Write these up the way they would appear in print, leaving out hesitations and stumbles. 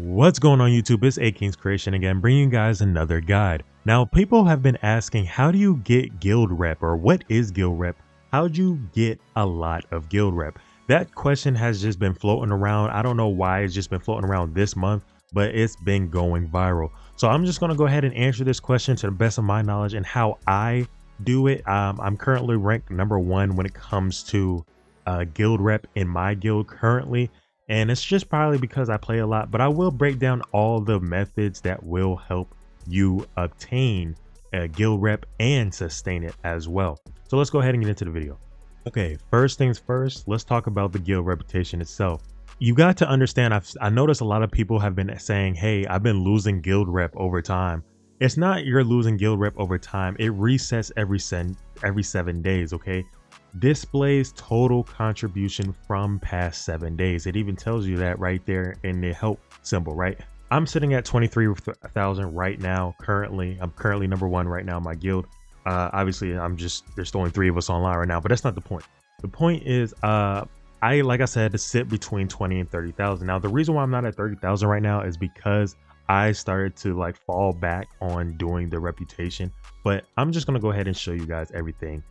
What's going on YouTube? It's AKingsCreation again, bringing you guys another guide. Now, people have been asking, how do you get guild rep, or what is guild rep? How do you get a lot of guild rep? That question has just been floating around. I don't know why it's just been floating around this month, but it's been going viral. So I'm just going to go ahead and answer this question to the best of my knowledge and how I do it. I'm currently ranked #1 when it comes to guild rep in my guild currently. And it's just probably because I play a lot, but I will break down all the methods that will help you obtain a guild rep and sustain it as well. So let's go ahead and get into the video. Okay, first things first, let's talk about the guild reputation itself. You got to understand, I noticed a lot of people have been saying, hey, I've been losing guild rep over time. It's not you're losing guild rep over time. It resets every 7 days, okay? Displays total contribution from past 7 days. It even tells you that right there in the help symbol, right? I'm sitting at 23,000 right now. I'm currently #1 right now in my guild. Obviously there's only 3 of us online right now, but that's not the point. The point is like I said, to sit between 20 and 30,000. Now the reason why I'm not at 30,000 right now is because I started to like fall back on doing the reputation, but I'm just gonna go ahead and show you guys everything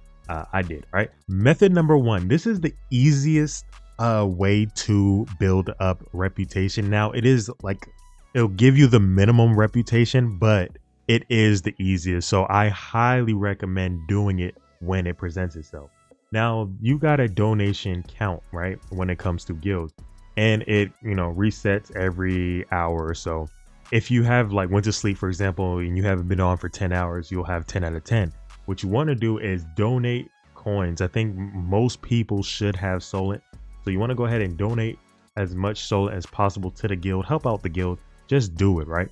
I did. Right, method #1. This is the easiest way to build up reputation. Now it is like, it'll give you the minimum reputation, but it is the easiest, so I highly recommend doing it when it presents itself. Now you got a donation count, right, when it comes to guilds, and it resets every hour or so. If you have like went to sleep, for example, and you haven't been on for 10 hours, you'll have 10 out of 10. What you want to do is donate coins. I think most people should have Solent. So you want to go ahead and donate as much Solent as possible to the guild. Help out the guild. Just do it, right?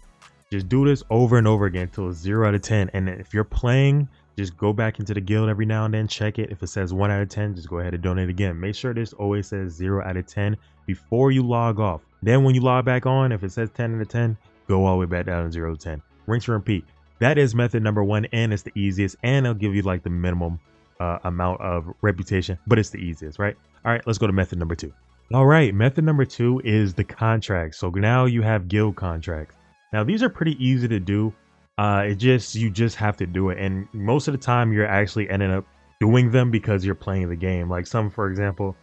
Just do this over and over again until it's 0 out of 10. And if you're playing, just go back into the guild every now and then, check it. If it says 1 out of 10, just go ahead and donate again. Make sure this always says 0 out of 10 before you log off. Then when you log back on, if it says 10 out of 10, go all the way back down to 0 to 10. Rinse and repeat. That is method #1, and it's the easiest, and it'll give you like the minimum amount of reputation, but it's the easiest, right? All right, let's go to method #2. All right, method #2 is the contracts. So now you have guild contracts. Now these are pretty easy to do. You just have to do it, and most of the time you're actually ending up doing them because you're playing the game. Like some, for example,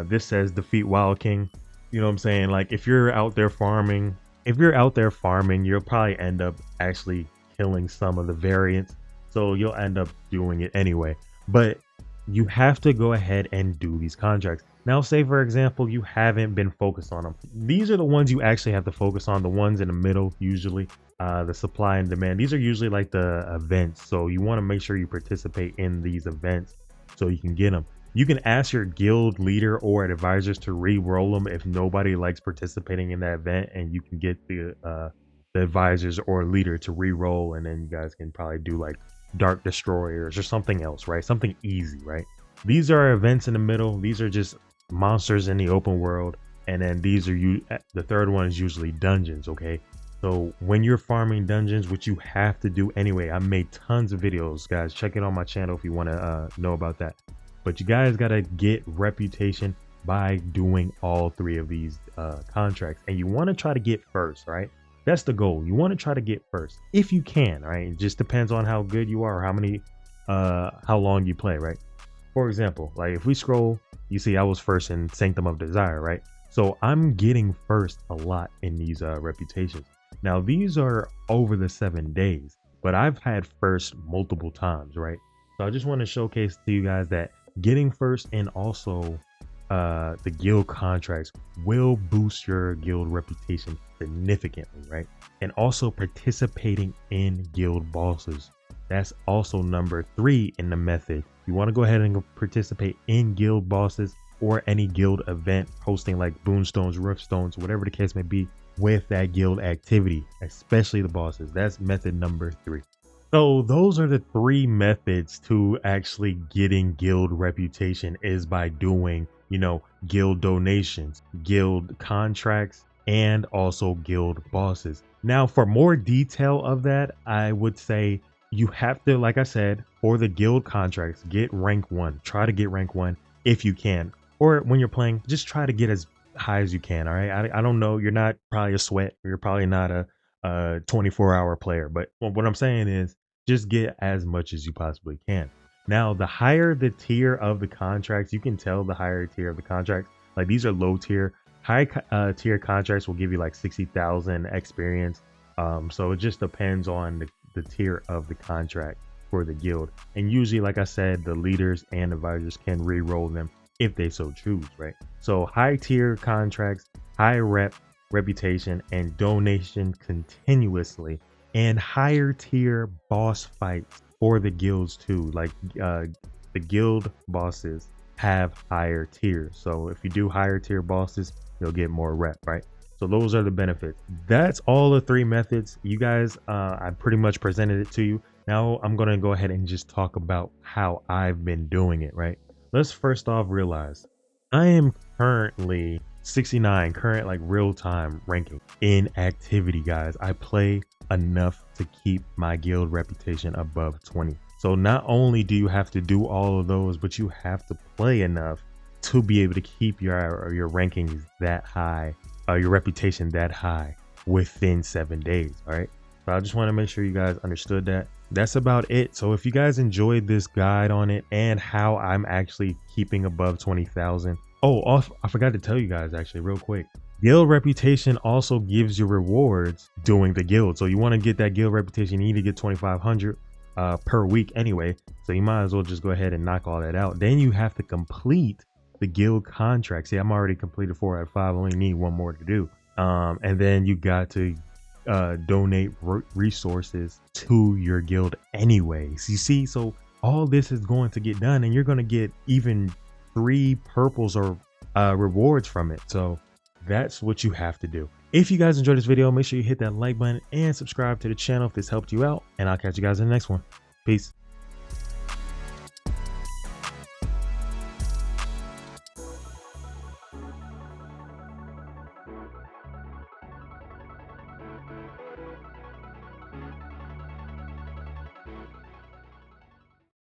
this says defeat Wild King. You know what I'm saying? Like if you're out there farming, you'll probably end up actually killing some of the variants, so you'll end up doing it anyway. But you have to go ahead and do these contracts. Now say for example you haven't been focused on them. These are the ones you actually have to focus on, the ones in the middle, usually the supply and demand. These are usually like the events, so you want to make sure you participate in these events so you can get them. You can ask your guild leader or advisors to re-roll them if nobody likes participating in that event, and you can get the advisors or leader to re-roll, and then you guys can probably do like Dark Destroyers or something else, right? Something easy, right? These are events in the middle. These are just monsters in the open world, and then these are the third one is usually dungeons, okay? So when you're farming dungeons, which you have to do anyway, I made tons of videos, guys. Check it on my channel if you want to know about that. But you guys got to get reputation by doing all 3 of these contracts, and you want to try to get first, right? That's the goal. You want to try to get first if you can, right? It just depends on how good you are, or how long you play, right? For example, like if we scroll, you see I was first in Sanctum of Desire, right? So I'm getting first a lot in these reputations. Now these are over the 7 days, but I've had first multiple times, right? So I just want to showcase to you guys that getting first and also the guild contracts will boost your guild reputation significantly, right? And also participating in guild bosses. That's also #3 in the method. You want to go ahead and participate in guild bosses or any guild event, hosting like boonstones, riftstones, whatever the case may be, with that guild activity, especially the bosses. That's method #3. So those are the 3 methods to actually getting guild reputation, is by doing, guild donations, guild contracts, and also guild bosses. Now for more detail of that, I would say you have to, like I said, for the guild contracts, get rank 1. Try to get rank 1 if you can. Or when you're playing, just try to get as high as you can. All right. I don't know. You're not probably a sweat. You're probably not a 24-hour player. But what I'm saying is just get as much as you possibly can. Now, the higher the tier of the contracts, you can tell the higher tier of the contracts. Like these are low tier. High tier contracts will give you like 60,000 experience. So it just depends on the tier of the contract for the guild. And usually, like I said, the leaders and advisors can re-roll them if they so choose, right? So high tier contracts, high reputation, and donation continuously, and higher tier boss fights for the guilds too. Like the guild bosses have higher tiers. So if you do higher tier bosses, you'll get more rep, right? So those are the benefits. That's all the 3 methods. You guys, I pretty much presented it to you. Now I'm going to go ahead and just talk about how I've been doing it, right? Let's first off realize I am currently 69, current like real time ranking in activity, guys. I play enough to keep my guild reputation above 20. So not only do you have to do all of those, but you have to play enough to be able to keep your rankings that high, your reputation that high within 7 days. All right. So I just want to make sure you guys understood that. That's about it. So if you guys enjoyed this guide on it and how I'm actually keeping above 20,000. Oh, also, I forgot to tell you guys actually real quick. Guild reputation also gives you rewards doing the guild. So you want to get that guild reputation, you need to get 2,500 per week anyway. So you might as well just go ahead and knock all that out. Then you have to complete the guild contract. See, I'm already completed 4 out of 5. I only need 1 more to do. And then you got to donate resources to your guild anyways. You see, so all this is going to get done, and you're going to get even 3 purples or rewards from it. So that's what you have to do. If you guys enjoyed this video, make sure you hit that like button and subscribe to the channel if this helped you out, and I'll catch you guys in the next one. Peace.